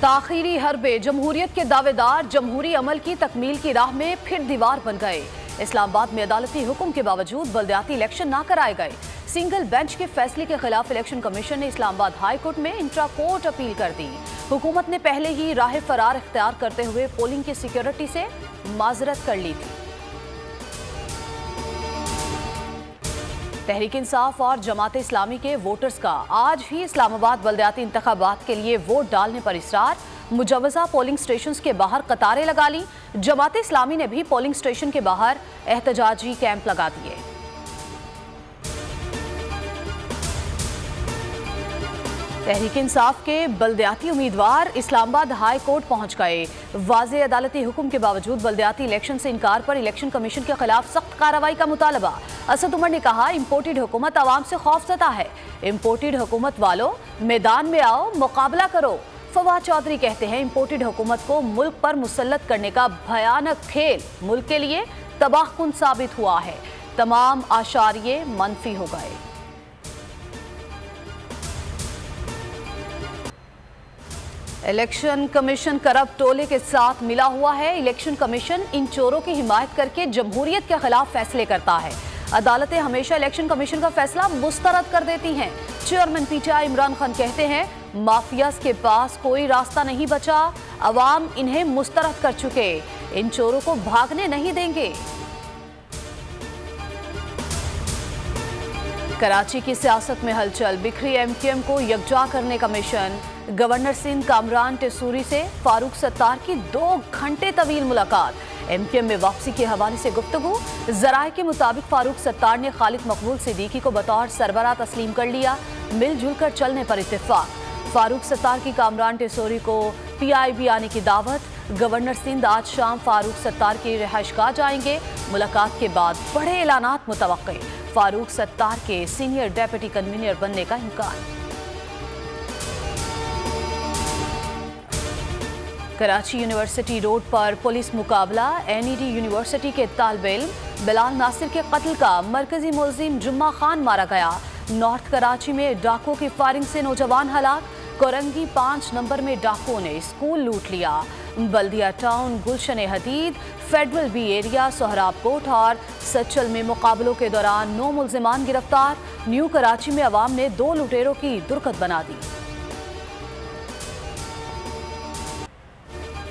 ताखीरी हरबे जमहूरियत के दावेदार जमहूरी अमल की तकमील की राह में फिर दीवार बन गए। इस्लामाबाद में अदालती हुक्म के बावजूद बल्दियाती इलेक्शन ना कराए गए। सिंगल बेंच के फैसले के खिलाफ इलेक्शन कमीशन ने इस्लामाबाद हाई कोर्ट में इंट्रा कोर्ट अपील कर दी। हुकूमत ने पहले ही राह फरार इख्तियार करते हुए पोलिंग की सिक्योरिटी से माजरत कर ली थी। तहरीक इंसाफ और जमात इस्लामी के वोटर्स का आज भी इस्लामाबाद बल्दियाती इंतखाबात के लिए वोट डालने पर इसरार। मुजव्वजा पोलिंग स्टेशन के बाहर कतारें लगा ली। जमात इस्लामी ने भी पोलिंग स्टेशन के बाहर एहतजाजी कैंप लगा दिए। तहरीक इंसाफ के बल्दियाती उम्मीदवार इस्लामाबाद हाई कोर्ट पहुंच गए। वाज़ेह अदालती हुक्म के बावजूद बल्दियाती इलेक्शन से इनकार पर इलेक्शन कमीशन के खिलाफ सख्त कार्रवाई का मुतालबा। असद उमर ने कहा, इम्पोर्टेड हुकूमत आवाम से खौफजदा है। इम्पोर्टेड हुकूमत वालों, मैदान में आओ, मुकाबला करो। फवाद चौधरी कहते हैं, इम्पोर्टेड हुकूमत को मुल्क पर मुसल्लत करने का भयानक खेल मुल्क के लिए तबाहकुन साबित हुआ है। तमाम आशारिये मनफी हो गए। इलेक्शन कमीशन करप्ट टोले के साथ मिला हुआ है। इलेक्शन कमीशन इन चोरों की हिमायत करके जमहूरियत के खिलाफ फैसले करता है। अदालतें हमेशा इलेक्शन कमीशन का फैसला मुस्तरद कर देती हैं। चेयरमैन पीटीआई इमरान खान कहते हैं, माफियाज के पास कोई रास्ता नहीं बचा। अवाम इन्हें मुस्तरद कर चुके, इन चोरों को भागने नहीं देंगे। कराची की सियासत में हलचल, बिखरी एमक्यूएम को यकजा करने का मिशन। गवर्नर सिंध कामरान टेसूरी से फारूक सत्तार की 2 घंटे तवील मुलाकात। एमक्यूएम में वापसी के हवाले से गुफ्तगू। जराये के मुताबिक फारूक सत्तार ने खालिद मकबूल सिद्दीकी को बतौर सरबराह तस्लीम कर लिया। मिलजुल कर चलने पर इत्तेफाक। फारूक सत्तार की कामरान टेसूरी को PIB आने की दावत। गवर्नर सिंध आज शाम फारूक सत्तार की रिहाइशगाह जाएंगे। मुलाकात के बाद बड़े ऐलानात मुतवक्के। फारूक सत्तार के सीनियर डेप्यूटी कन्वीनर बनने का इम्कान। कराची यूनिवर्सिटी रोड पर पुलिस मुकाबला। NED यूनिवर्सिटी के तालिबे इल्म बिलाल नासिर के कत्ल का मरकजी मुलजिम जुम्मा खान मारा गया। नॉर्थ कराची में डाकुओं की फायरिंग से नौजवान हलाक। कोरंगी 5 नंबर में डाकुओं ने स्कूल लूट लिया। Baldia town, Gulshan Hadeed, federal B area, Sohrab कोट और सचल में मुकाबलों के दौरान 9 मुलजिमान गिरफ्तार। न्यू कराची में अवाम ने 2 लुटेरों की दुर्कत बना दी।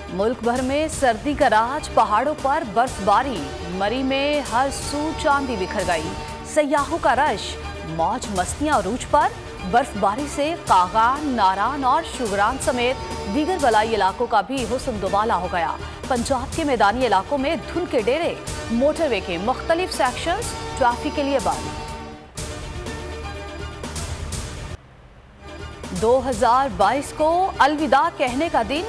मुल्क भर में सर्दी का राज, पहाड़ों पर बर्फबारी। मरी में हर सू चांदी बिखर गई। सयाहों का रश, मौज मस्तियां अरूज पर। बर्फबारी से कागान, नारान और शुगरान समेत दीगर बलाई इलाकों का भी हुस्न दुबाला हो गया। पंजाब के मैदानी इलाकों में धुंध के डेरे। मोटरवे के मुख्तलिफ सेक्शंस ट्रैफिक के लिए बंद। 2022 को अलविदा कहने का दिन।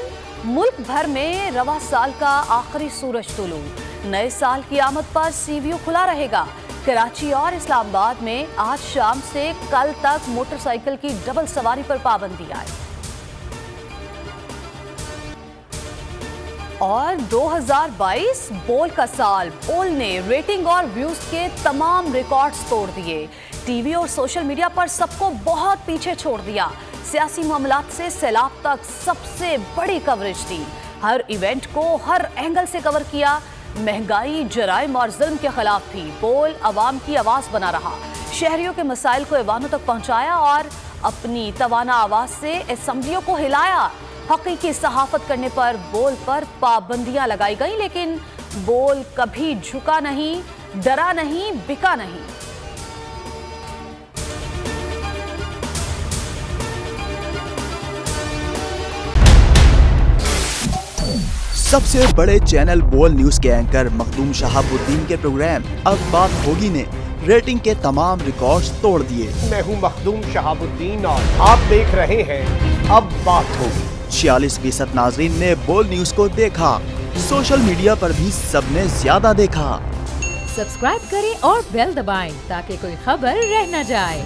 मुल्क भर में रवा साल का आखिरी सूरज तुलू। नए साल की आमद पर CVO खुला रहेगा। कराची और इस्लामाबाद में आज शाम से कल तक मोटरसाइकिल की डबल सवारी पर पाबंदी आई। और 2022 बोल का साल। बोल ने रेटिंग और व्यूज के तमाम रिकॉर्ड्स तोड़ दिए। टीवी और सोशल मीडिया पर सबको बहुत पीछे छोड़ दिया। सियासी मामलात से सैलाब तक सबसे बड़ी कवरेज दी। हर इवेंट को हर एंगल से कवर किया। महंगाई, जराइम और जुल्म के खिलाफ भी बोल अवाम की आवाज बना रहा। शहरियों के मसाइल को ऐवानों तक पहुंचाया और अपनी तवाना आवाज से असेंबलियों को हिलाया। हकीकी सहाफत करने पर बोल पर पाबंदियां लगाई गई, लेकिन बोल कभी झुका नहीं, डरा नहीं, बिका नहीं। सबसे बड़े चैनल बोल न्यूज के एंकर मखदूम शहाबुद्दीन के प्रोग्राम अब बात होगी ने रेटिंग के तमाम रिकॉर्ड्स तोड़ दिए। मैं हूं मखदूम शहाबुद्दीन और आप देख रहे हैं अब बात होगी। 46% नाजरीन ने बोल न्यूज को देखा। सोशल मीडिया पर भी सबने ज्यादा देखा। सब्सक्राइब करें और बेल दबाएं ताकि कोई खबर रह न जाए।